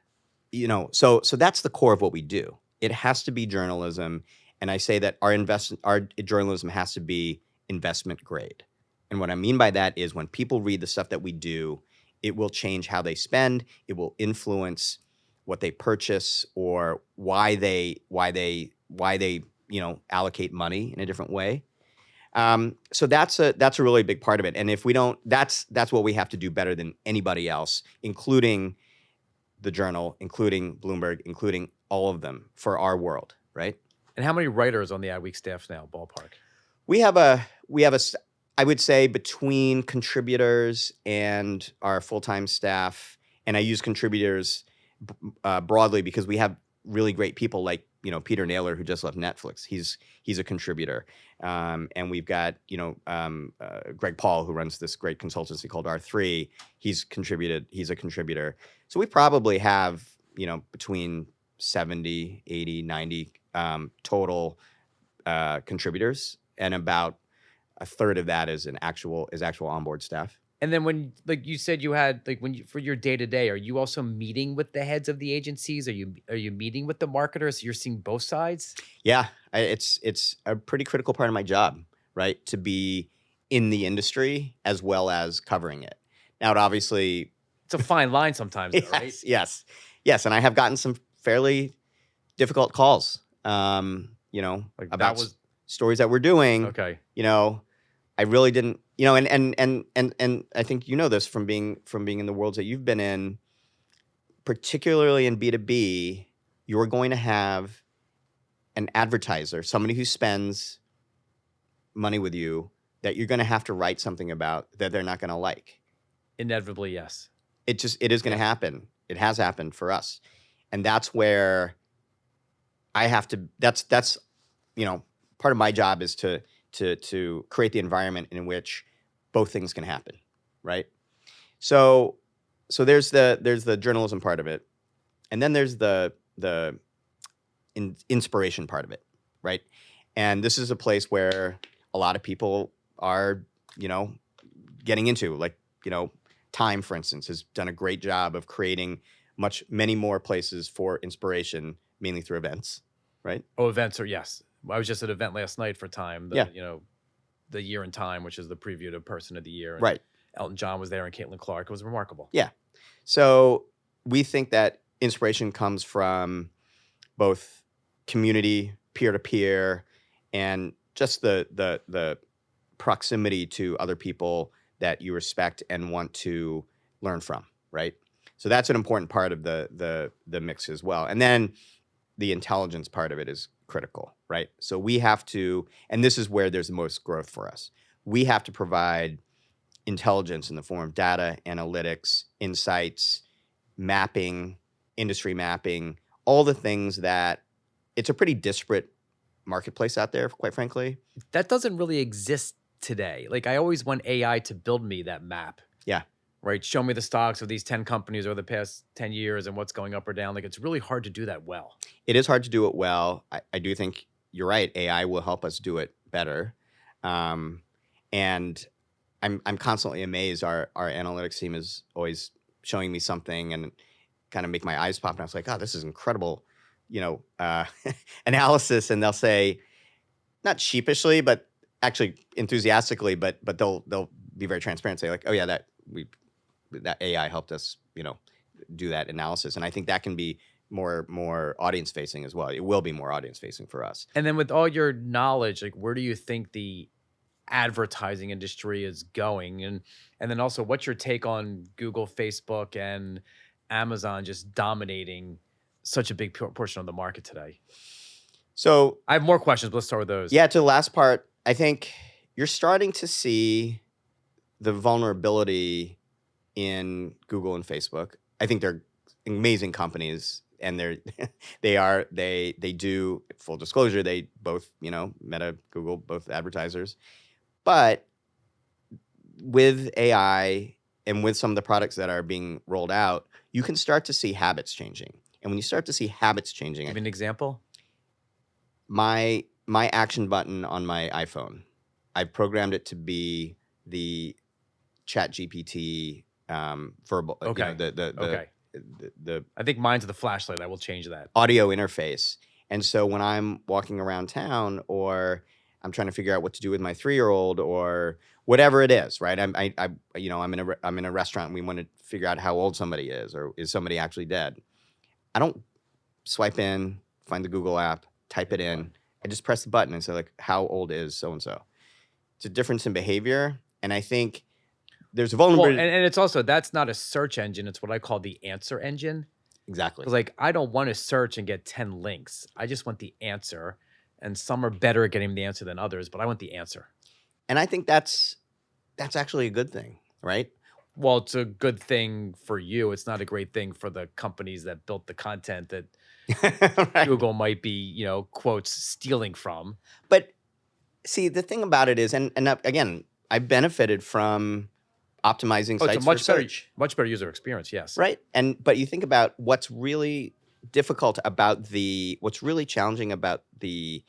so that's the core of what we do. It has to be journalism. And I say that our journalism has to be investment grade. And what I mean by that is when people read the stuff that we do, it will change how they spend. It will influence what they purchase or why they allocate money in a different way. So that's a really big part of it. And if we don't, that's what we have to do better than anybody else, including the Journal, including Bloomberg, including all of them for our world, right? And how many writers on the Adweek staff now, ballpark? I would say between contributors and our full-time staff, and I use contributors broadly because we have really great people like, Peter Naylor, who just left Netflix. He's a contributor. And we've got, Greg Paul, who runs this great consultancy called R3. He's a contributor. So we probably have, between 70, 80, 90 total contributors, and about a third of that is actual onboard staff. And then when, like you said, you had for your day to day, are you also meeting with the heads of the agencies? Are you meeting with the marketers? So you're seeing both sides? Yeah, it's a pretty critical part of my job, right? To be in the industry as well as covering it. Now, it's a fine line sometimes, though, right? Yes. And I have gotten some fairly difficult calls, about stories that we're doing. Okay. I really didn't, and I think this from being in the worlds that you've been in, particularly in B2B, you're going to have an advertiser, somebody who spends money with you, that you're going to have to write something about that they're not going to like. Inevitably, yes. It is going to happen. It has happened for us. And that's where I have to, that's part of my job is to create the environment in which both things can happen, right? So there's the journalism part of it, and then there's the inspiration part of it, right? And this is a place where a lot of people are, getting into, like, Time, for instance, has done a great job of creating many more places for inspiration, mainly through events, right? Oh, events yes. I was just at an event last night for Time. The Year in Time, which is the preview to Person of the Year. And right. Elton John was there and Caitlin Clark. It was remarkable. Yeah. So we think that inspiration comes from both community, peer-to-peer, and just the proximity to other people that you respect and want to learn from, right? So that's an important part of the mix as well. And then the intelligence part of it is critical, right? So we have to, and this is where there's the most growth for us. We have to provide intelligence in the form of data, analytics, insights, mapping, industry mapping, all the things that it's a pretty disparate marketplace out there, quite frankly. That doesn't really exist today. Like, I always want AI to build me that map. Yeah. Right? Show me the stocks of these 10 companies over the past 10 years and what's going up or down. Like, it's really hard to do that well. It is hard to do it well. I do think you're right. AI will help us do it better. And I'm constantly amazed. Our analytics team is always showing me something and kind of make my eyes pop. And I was like, oh, this is incredible, analysis. And they'll say, not sheepishly, but actually enthusiastically, but they'll be very transparent. Say like, oh yeah, that AI helped us, do that analysis. And I think that can be more audience facing as well. It will be more audience facing for us. And then with all your knowledge, like, where do you think the advertising industry is going? And then also, what's your take on Google, Facebook, and Amazon just dominating such a big portion of the market today? So I have more questions, but let's start with those. Yeah, to the last part, I think you're starting to see the vulnerability in Google and Facebook. I think they're amazing companies, and they do, full disclosure, they both, Meta, Google, both advertisers. But with AI and with some of the products that are being rolled out, you can start to see habits changing. And when you start to see habits changing, Give me an example. my action button on my iPhone, I programmed it to be the Chat GPT verbal, Okay. Okay. the I think mine's the flashlight. I will change that. audio interface. And so when I'm walking around town, or I'm trying to figure out what to do with my 3-year-old, or whatever it is, right? I'm in a restaurant and we want to figure out how old somebody is, or is somebody actually dead. I don't swipe in, find the Google app, type it in. I just press the button and say, like, how old is so and so? It's a difference in behavior, and I think there's a Well, vulnerability. and it's also, that's not a search engine. It's what I call the answer engine. Exactly. Because like, I don't want to search and get 10 links. I just want the answer. And some are better at getting the answer than others, but I want the answer. And I think that's actually a good thing, right? Well, it's a good thing for you. It's not a great thing for the companies that built the content that Right. Google might be, quotes, stealing from. But see, the thing about it is, and again, I benefited from optimizing Oh, sites it's a for much better, search, much better user experience. Yes. right? But you think about what's really difficult about what's really challenging about the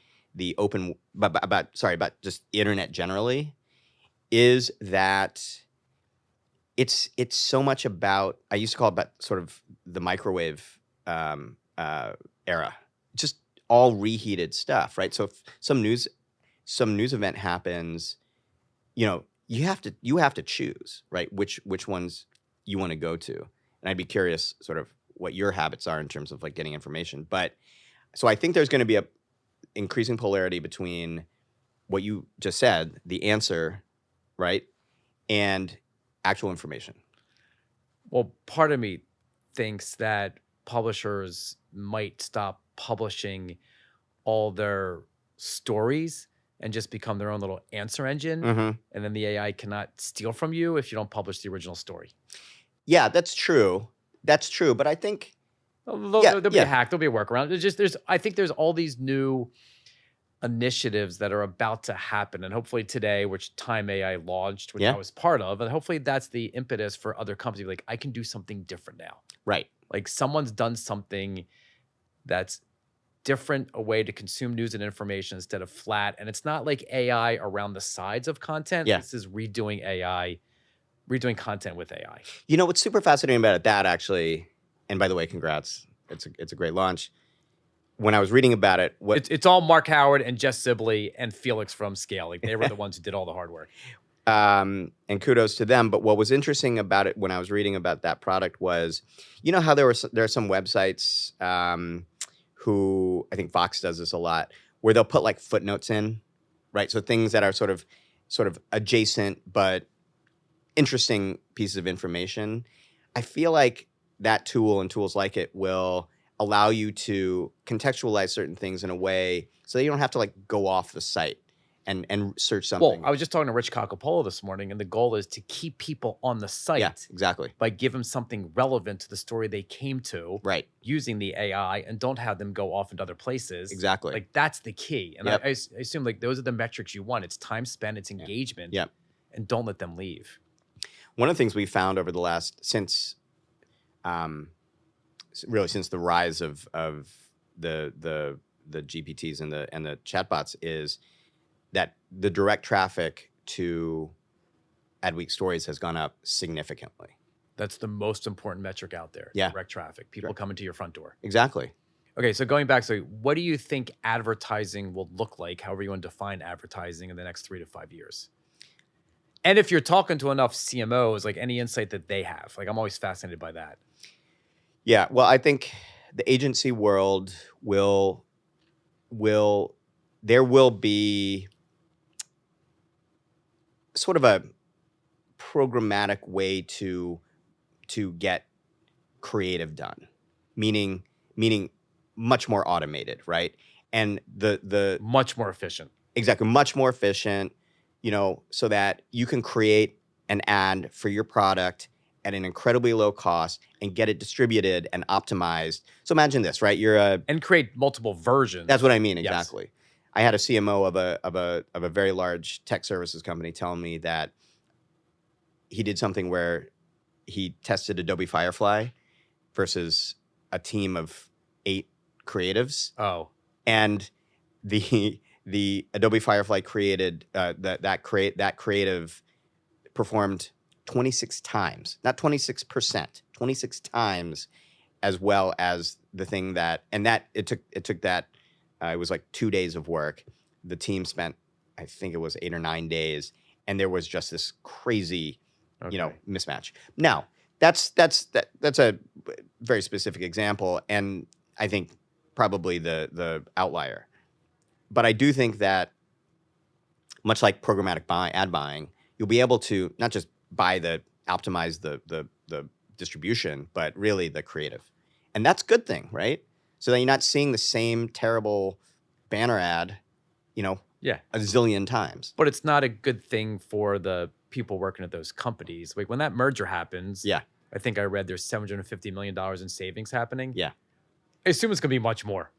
open about just internet generally, is that it's so much about, I used to call it about sort of the microwave era, just all reheated stuff, right? So if some news event happens, you have to choose, right, which ones you want to go to. And I'd be curious sort of what your habits are in terms of like getting information. But so I think there's going to be a increasing polarity between what you just said, the answer, right, and actual information. Well, part of me thinks that publishers might stop publishing all their stories and just become their own little answer engine. Mm-hmm. And then the AI cannot steal from you if you don't publish the original story. Yeah, that's true. That's true. But I think There'll be a hack. There'll be a workaround. I think there's all these new initiatives that are about to happen. And hopefully today, which Time AI launched, which I was part of, and hopefully that's the impetus for other companies. Like, I can do something different now. Right. Like, someone's done something that's different, a way to consume news and information instead of flat. And it's not like AI around the sides of content. Yeah. This is redoing content with AI. What's super fascinating about that, actually, and by the way, congrats. It's a great launch. When I was reading about it, it's all Mark Howard and Jess Sibley and Felix from Scale. Like, they were the ones who did all the hard work. And kudos to them. But what was interesting about it when I was reading about that product was, how there are some websites who, I think Vox does this a lot, where they'll put like footnotes in, right? So things that are sort of adjacent but interesting pieces of information. I feel like that tool and tools like it will allow you to contextualize certain things in a way so that you don't have to like go off the site and search something. Well, I was just talking to Rich Cocopolo this morning, and the goal is to keep people on the site. Yeah, exactly. By give them something relevant to the story they came to, right, using the AI, and don't have them go off into other places. Exactly. Like, that's the key. And I assume like those are the metrics you want. It's time spent, it's engagement. Yep. And don't let them leave. One of the things we found over the last, since the rise of the GPTs and the chatbots, is that the direct traffic to Adweek stories has gone up significantly. That's the most important metric out there. Yeah. Direct traffic. People coming to your front door. Exactly. Okay, so going back, so what do you think advertising will look like, however you want to define advertising, in the next 3 to 5 years? And if you're talking to enough CMOs, like, any insight that they have. Like, I'm always fascinated by that. Yeah, well, I think the agency world there will be sort of a programmatic way to get creative done, meaning much more automated, right? And the much more efficient. Exactly, much more efficient, so that you can create an ad for your product at an incredibly low cost and get it distributed and optimized. So imagine this, right? And create multiple versions. That's what I mean, exactly. Yes. I had a CMO of a very large tech services company telling me that he did something where he tested Adobe Firefly versus a team of 8 creatives. Oh. And the Adobe Firefly created that creative performed 26 times, not 26%, 26 times as well as the thing that, and that it took that it was like 2 days of work. The team spent, I think it was 8 or 9 days, and there was just this crazy, mismatch. Now that's a very specific example, and I think probably the outlier. But I do think that, much like programmatic ad buying, you'll be able to not just optimize the distribution, but really the creative. And that's a good thing, right? So that you're not seeing the same terrible banner ad, Yeah. a zillion times. But it's not a good thing for the people working at those companies. Like when that merger happens, Yeah. I think I read there's $750 million in savings happening. Yeah. I assume it's going to be much more.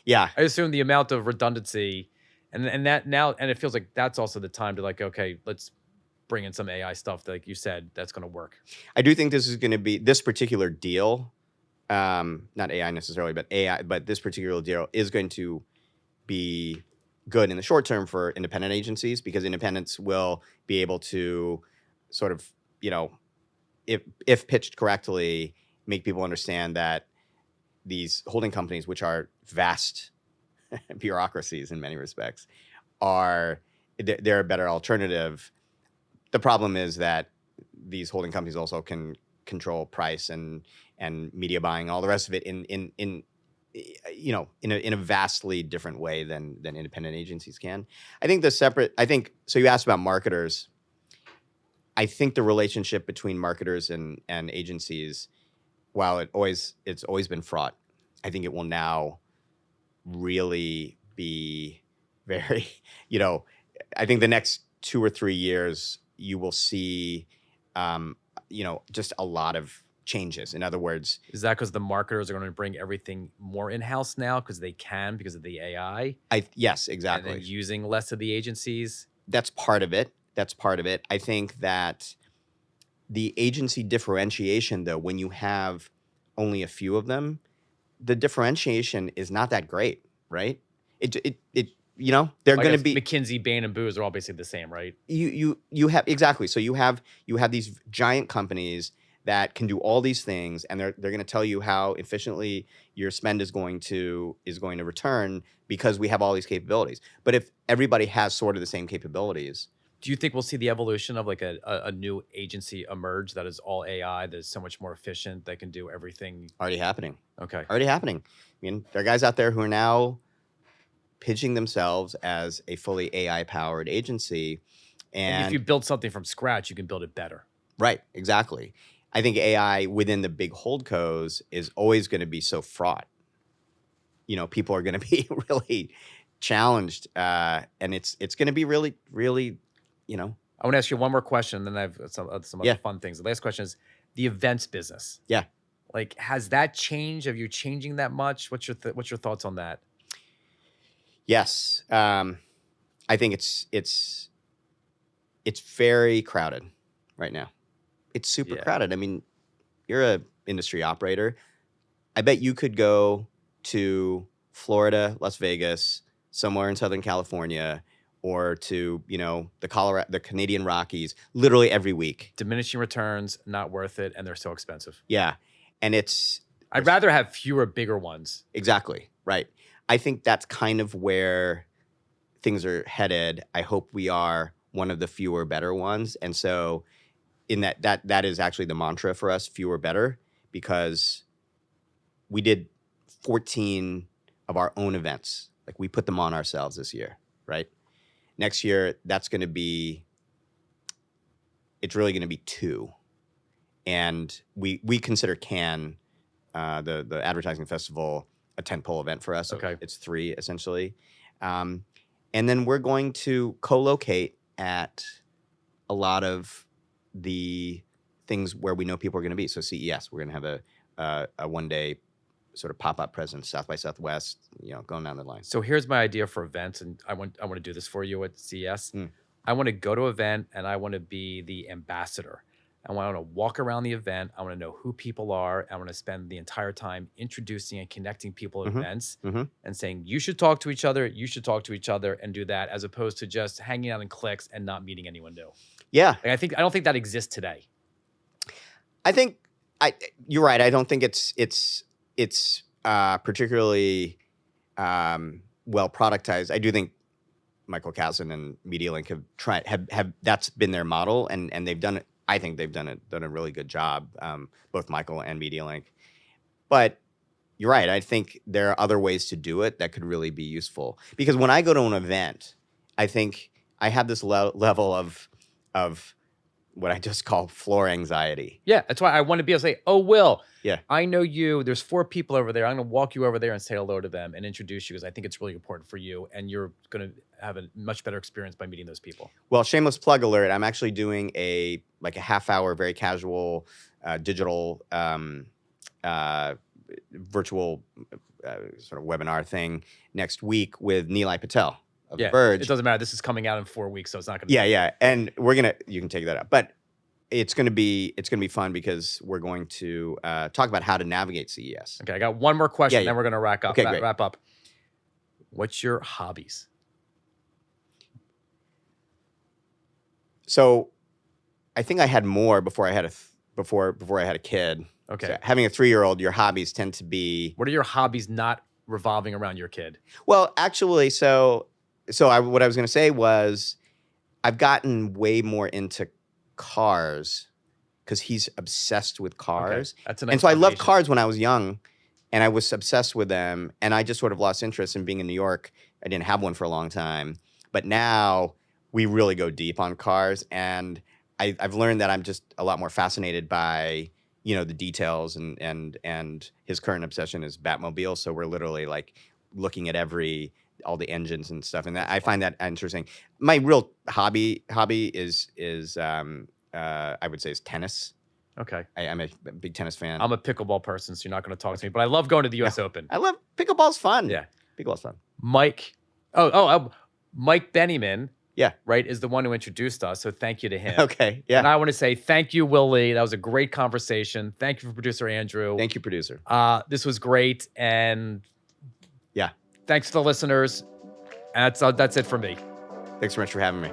Yeah. I assume the amount of redundancy and that now, and it feels like that's also the time to like, okay, let's bring in some AI stuff that, like you said, that's going to work. I do think this is going to be, this particular deal, not AI necessarily, but but this particular deal is going to be good in the short term for independent agencies, because independents will be able to sort of, if pitched correctly, make people understand that these holding companies, which are vast bureaucracies in many respects, they're a better alternative. The problem is that these holding companies also can control price and media buying, all the rest of it in a vastly different way than independent agencies can. I think so you asked about marketers. I think the relationship between marketers and agencies, while it's always been fraught, I think it will now really be very, I think the next 2 or 3 years, you will see, just a lot of changes. In other words, is that because the marketers are going to bring everything more in-house now because they can, because of the AI? Yes, exactly. And then using less of the agencies? That's part of it. I think that the agency differentiation, though, when you have only a few of them, the differentiation is not that great, right? They're going to be McKinsey, Bain, and Booz are all basically the same, right? You have exactly. So you have these giant companies that can do all these things, and they're going to tell you how efficiently your spend is going to return, because we have all these capabilities. But if everybody has sort of the same capabilities, do you think we'll see the evolution of like a new agency emerge that is all AI, that is so much more efficient, that can do everything? Already happening. Okay. Already happening. I mean, there are guys out there who are now pitching themselves as a fully AI-powered agency. And if you build something from scratch, you can build it better. Right, exactly. I think AI within the big holdcos is always going to be so fraught. People are going to be really challenged, and it's going to be really, really, I want to ask you one more question, and then I have some other fun things. The last question is the events business. Yeah. Like, has that changed? Are you changing that much? What's your thoughts on that? Yes. I think it's very crowded right now. It's super crowded. I mean, you're a industry operator. I bet you could go to Florida, Las Vegas, somewhere in Southern California, or to, the Canadian Rockies, literally every week. Diminishing returns, not worth it, and they're so expensive. Yeah. And I'd rather have fewer bigger ones. Exactly. Right. I think that's kind of where things are headed. I hope we are one of the fewer better ones. And so in that is actually the mantra for us, fewer better, because we did 14 of our own events. Like, we put them on ourselves this year, right? Next year, it's really going to be 2. And we consider Cannes, the advertising festival, a tentpole event for us. Okay. It's 3 essentially. And then we're going to co-locate at a lot of the things where we know people are going to be. So CES, we're going to have a one-day sort of pop-up presence, South by Southwest, going down the line. So here's my idea for events, and I want to do this for you at CES. I want to go to an event, and I want to be the ambassador. I want to walk around the event. I want to know who people are. I want to spend the entire time introducing and connecting people at events and saying, you should talk to each other. You should talk to each other and do that, as opposed to just hanging out in cliques and not meeting anyone new. Yeah. Like, I don't think that exists today. I think you're right. I don't think it's particularly well productized. I do think Michael Kasson and MediaLink have that's been their model, and they've done it. I think they've done a really good job, both Michael and MediaLink. But you're right. I think there are other ways to do it that could really be useful. Because when I go to an event, I think I have this level of what I just call floor anxiety. Yeah, that's why I want to be able to say, oh, Will, Yeah. I know you. There's 4 people over there. I'm going to walk you over there and say hello to them and introduce you, because I think it's really important for you, and you're going to have a much better experience by meeting those people. Well, shameless plug alert. I'm actually doing a half-hour, very casual, digital, virtual sort of webinar thing next week with Nilay Patel of The Verge. It doesn't matter. This is coming out in 4 weeks, so it's not going to. Yeah. And you can take that up, but it's going to be fun, because we're going to talk about how to navigate CES. Okay, I got one more question, then we're going to wrap up. Okay, wrap up. What's your hobbies? So, I think I had more before I had a kid. Okay. So having a 3-year-old, your hobbies tend to be. What are your hobbies not revolving around your kid? Well, actually, what I was going to say was, I've gotten way more into cars because he's obsessed with cars. Okay. That's a nice and so I loved combination. cars when I was young, and I was obsessed with them, and I just sort of lost interest in being in New York. I didn't have one for a long time, but now we really go deep on cars, and I've learned that I'm just a lot more fascinated by the details, and his current obsession is Batmobile. So we're literally like looking at all the engines and stuff, and I find that interesting. My real hobby is I would say is tennis. Okay. I'm a big tennis fan. I'm a pickleball person, so you're not going to talk to me, but I love going to the U.S. Open. I love pickleball's fun. Yeah, pickleball's fun. Mike Bennyman. Yeah. Right, is the one who introduced us, so thank you to him. Okay, yeah. And I want to say thank you, Will Lee. That was a great conversation. Thank you for producer Andrew. Thank you, producer. This was great, and yeah. Thanks to the listeners. And that's it for me. Thanks so much for having me.